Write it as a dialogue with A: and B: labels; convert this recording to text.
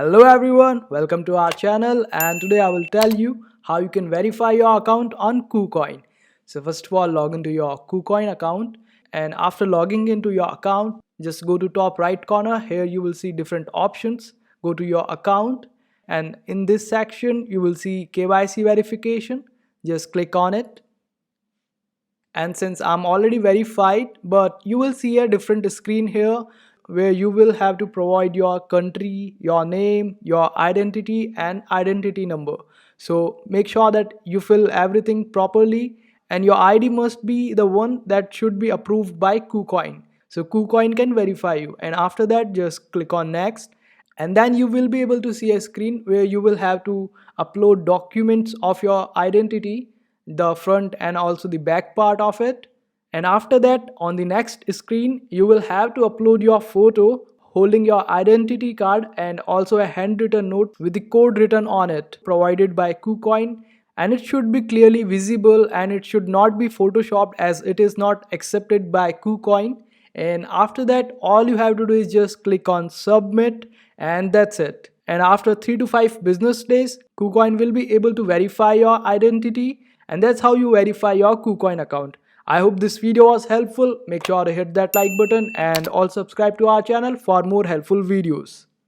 A: Hello everyone, welcome to our channel, and today I will tell you how you can verify your account on KuCoin. So first of all, log into your KuCoin account, and after logging into your account, just go to top right corner. Here you will see different options. Go to your account, and in this section you will see KYC verification. Just click on it. And since I'm already verified, but you will see a different screen here where you will have to provide your country, your name, your identity and identity number. So make sure that you fill everything properly, and your ID must be the one that should be approved by KuCoin. So KuCoin can verify you, and after that just click on next, and then you will be able to see a screen where you will have to upload documents of your identity, the front and also the back part of it. And after that, on the next screen you will have to upload your photo holding your identity card and also a handwritten note with the code written on it provided by KuCoin, and it should be clearly visible and it should not be photoshopped as it is not accepted by KuCoin. And after that, all you have to do is just click on submit, and that's it. And after 3 to 5 business days, KuCoin will be able to verify your identity, and that's how you verify your KuCoin account. I hope this video was helpful. Make sure to hit that like button and also subscribe to our channel for more helpful videos.